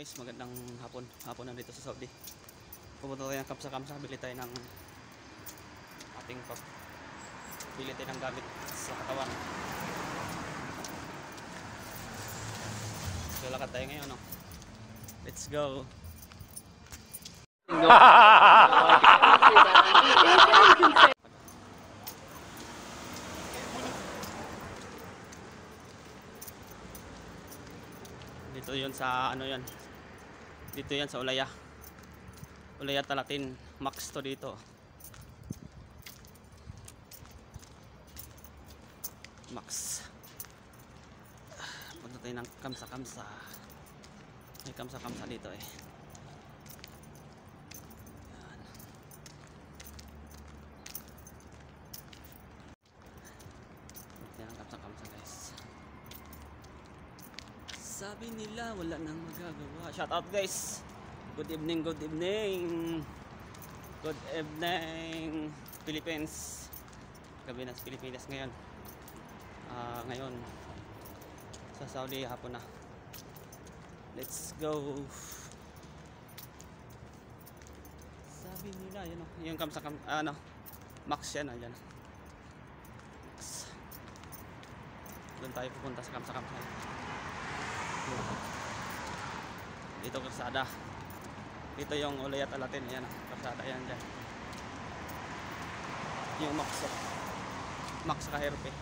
Guys, magandang hapon na dito sa Saudi. Pupunta tayo ng Kamsa-Kamsa, bili tayo ng ating bili tayo ng gamit sa katawan. Lalakad tayo ngayon, no? Let's go. Dito yun sa ano yan. Dito yan sa Ulaya Talatin. Max to dito. Max. Punta tayo ng Kamsa-Kamsa. May Kamsa-Kamsa dito eh. Punta ng Kamsa-Kamsa, guys. Sabi nila wala nang magagawa. Shout out, guys. Good evening, good evening. Good evening, Philippines. Gabi na sa Pilipinas ngayon. Ngayon sa Saudi hapon na. Let's go. Sabi nila yun, yung Kamsa-Kamsa, Max yan, yan. Max. Doon tayo pupunta sa Kamsa-Kamsa. Dito kalsada. Dito yung Ulaya Talatin. Ayan, kalsada yan dyan. Yung Max Kaherpe.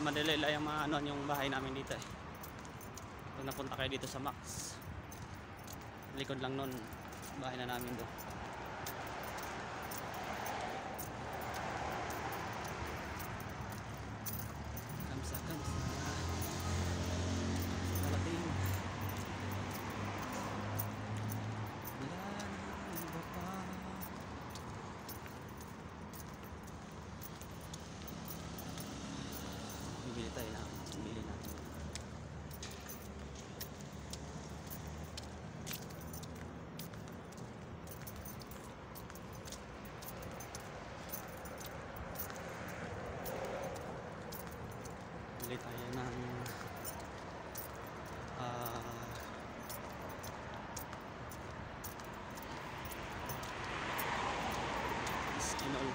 Madali lang yung bahay namin dito eh. Pag napunta kayo dito sa Max, likod lang nun bahay na namin doon. Kamsa-Kamsa Talatin. Wala nang iba pa. Bibili tayo na. Bibili natin. Bili tayo ng skinol.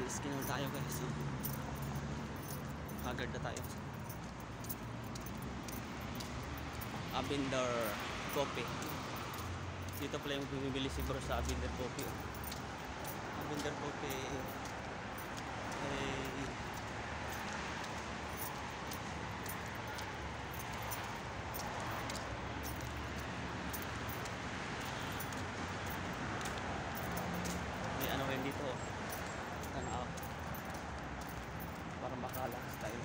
Skinol tayo, guys. Haggard na tayo. Abinder Coffee. Dito pala yung bumibili si bro sa Abinder Coffee. Abinder Coffee may ano rin dito. Tanaw. Para makalas tayo.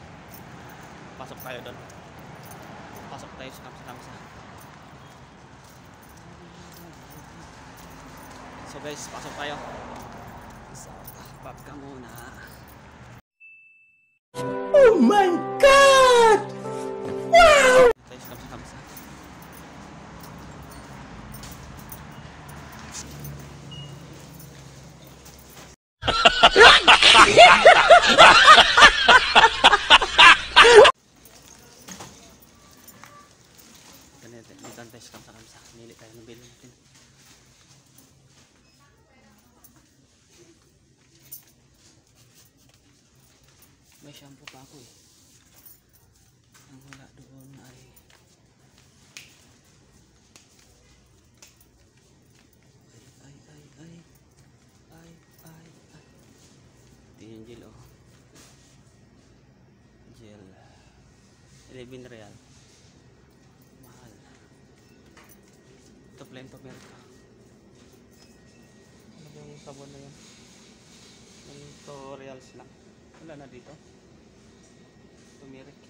Pasok tayo doon. Pasok tayo sa Kamsa-Kamsa. So guys, pasok tayo. So, pop ka muna. Oh my God! Wow! Tayo sa Kamsa-Kamsa. Dito tayo sa Kamsa-Kamsa. Nili tayo ng bilhin natin. May shampoo pa ako eh. Ang wala doon ay ito yung gel, oh. Gel 11 real. Mahal. Ito plain America. Ano yung sabon na yan? 2 reals lang. Wala na dito. Turmeric.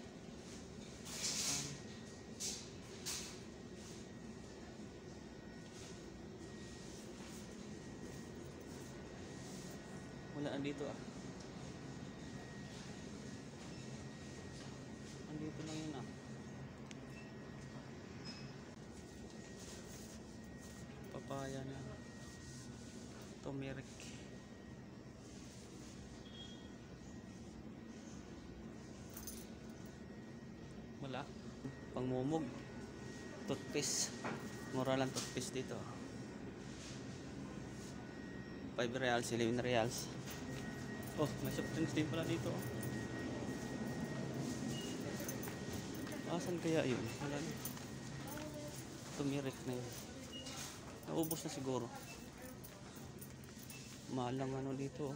Wala na dito ah. Andito lang yun ah. Papaya na. Turmeric. Wala. Pangmumog. Toothpaste. Mura lang toothpaste dito. 5 reals, 11 reals. Oh, may soft drinks din pala dito. Asan kaya yun? Wala na. Tumirik na yun. Naubos na siguro. Mahal lang ano dito.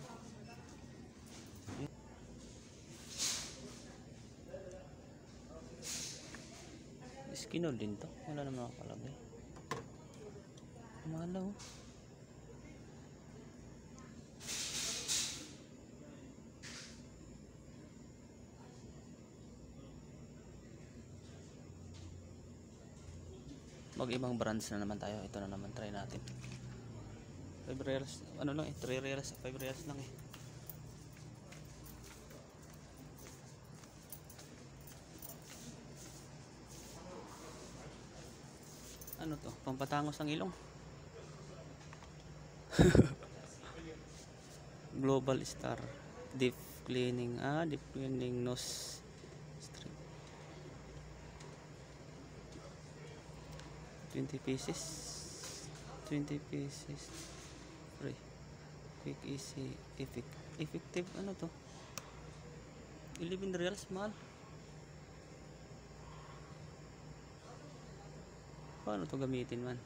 Skinol din to. Wala naman nakalagay. Mahal lang. Mag-ibang brands na naman tayo. Ito na naman, try natin. 5 reals, ano lang eh, 3 reals, 5 reals lang eh. Ano to? Pampatangos ng ilong. Global Star Deep Cleaning. Deep Cleaning Nose Strip. 20 pieces. 20 pieces. Free. Quick, easy, effective. Ano to? 11 reals, mahal. Paano to gamitin man?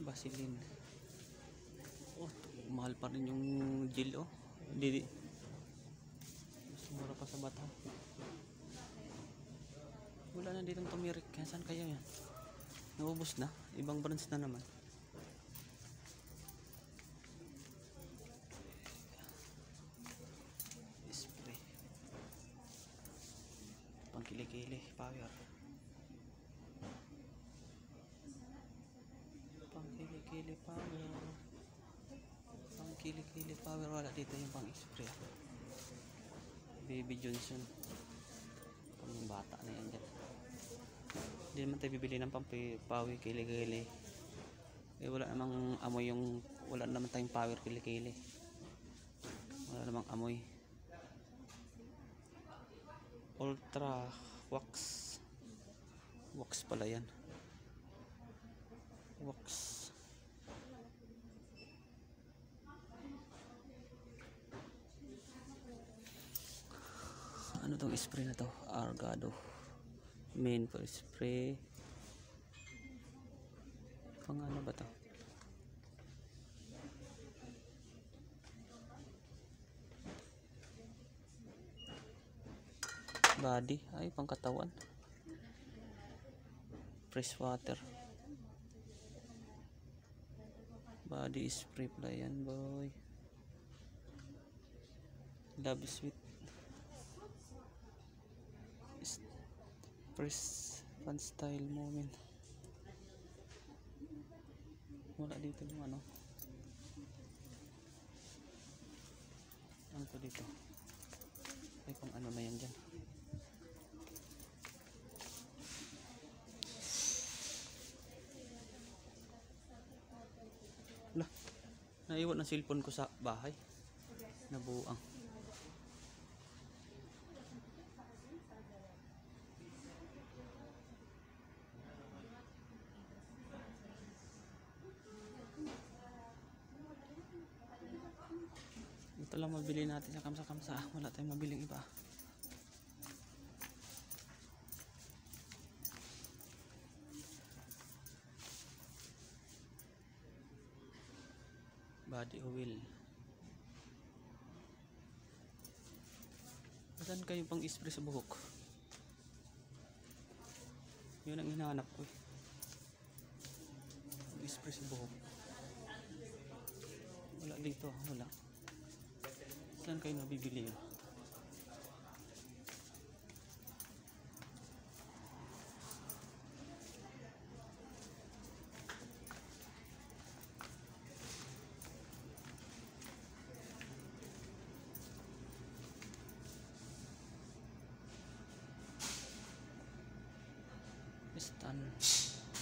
Vaseline. Oh, mahal pa rin yung gel oh. Hindi. Mas mura pa sa bata. Wala na ditong tumirik. Saan kaya yan? Naubos na. Ibang brands na naman. Spray. Pangkili-kili. Power. Pangkili-kili power. Pangkili-kili power. Wala dito yung pang-spray. Baby Johnson. Pang bata na yan dyan. Hindi naman tayo bibili ng pawi kili-kili. Eh wala namang amoy yung, wala naman tayong power kili-kili. Wala namang amoy. Ultra wax. Wax pala yan. Wax. Ano tong spray na to? Argado. Main for spray. Pang ano ba to? Body. Ay, pang katawan. Fresh water. Body spray pala yan, boy. Love sweet. Press fun style moment. Wala dito yung ano. Ano to dito? Ay pang ano na yan dyan. Wala. Naiwan ang cellphone ko sa bahay. Nabuang. Ito lang mabili natin sa kamsa-kamsa. Wala tayong mabiling iba. Body oil. Saan kayo pang spray sa buhok? Yun ang hinahanap ko eh. Spray sa buhok. Wala dito. Wala. Saan kayo nabibili yun? Stan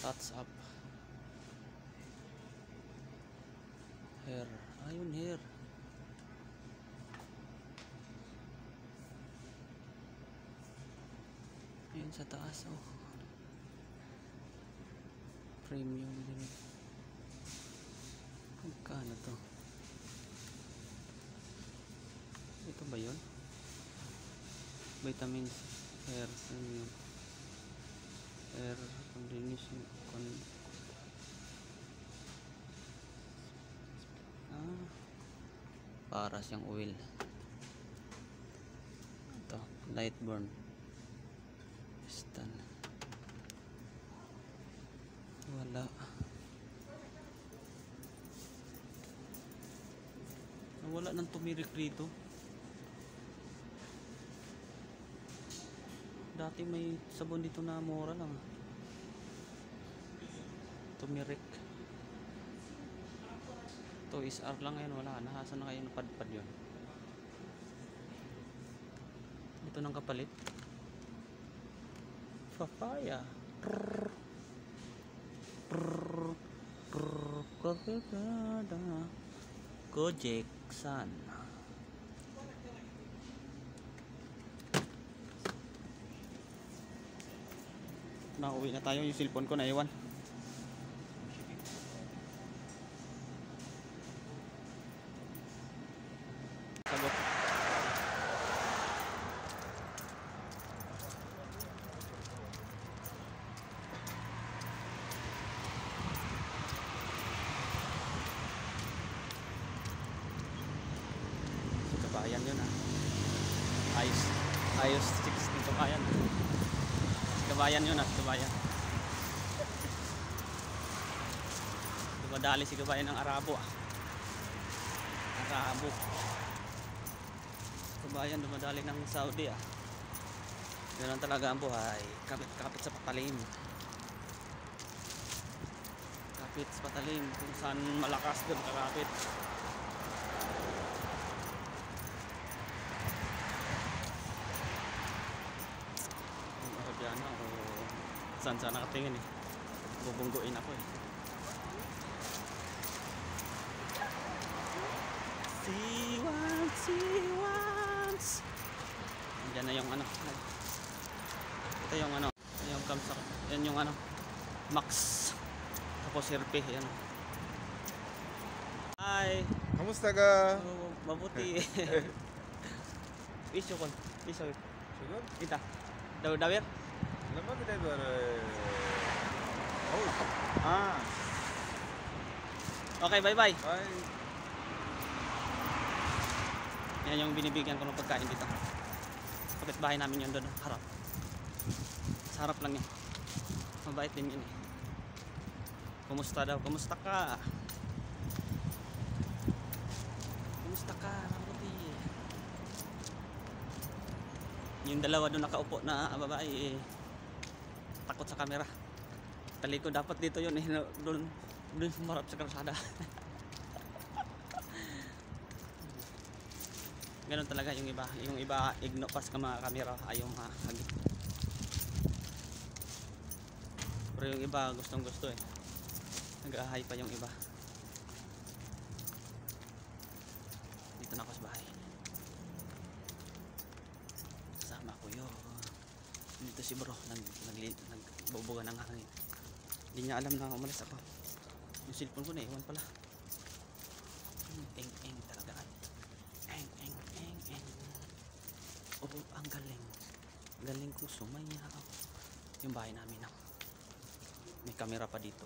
touch up hair, ayun hair. Ayun sa taas, oh, premium din. Magkano to? Ito ba yun? Vitamins hair premium hair condition para siyang oil. Ito light burn Stan, wala. Wala nang tumirik rito. Dati may sabon dito na mura lang. Tumirik. Ito is R lang ngayon, wala na. Hasan na kayo napadpad yun. Ito nang kapalit. Papaya. Gojek San. Nauwi na tayo, yung cellphone ko naiwan. Sagot. Kabayan yun ah. Ayos 16 kabayan. Kabayan yun ah, kabayan. Dumadali si kabayan ng Arabo ah. Arabo. Kabayan dumadali ng Saudi ah. Ganun talaga ang buhay. Kapit sa patalim. Kapit sa patalim. Kung saan malakas doon kakapit. Arabiano o saan nakatingin eh. Bubungguin ako eh. See once. Andiyan na yung ano. Ito yung ano. Yung kamsak. Yan yung ano. Max. Tapos RP. Yan. Hi. Kamusta ka? Oh, mabuti. Iso kon. Iso. Siguro? Kita. Dawir. Lama kita ber. Oh. Ah. Okay, bye-bye. Bye. Yan yung binibigyan ko ng pagkain dito. Kapitbahay namin yun doon, harap. Sa harap lang yan. Mabait din yun eh. Kumusta daw? Kumusta ka? Kumusta ka? Mabuti. Yung dalawa doon nakaupo na babae eh, takot sa camera. Taliko dapat dito yun eh. Doon marap sa kalsada. Ganun talaga yung iba. Yung iba igno pas ka mga camera ayaw mahagip. Pero yung iba gustong gusto eh. Nag-ahay pa yung iba. Dito na ako sa bahay. Kasama ko yun. Dito si bro nagbubuga ng hangin. Hindi niya alam na umalis ako. Yung cellphone ko na iwan pala. Eng talaga. Eng. Oh, ang galing ko sumayaw. Yung bahay namin na may camera pa dito.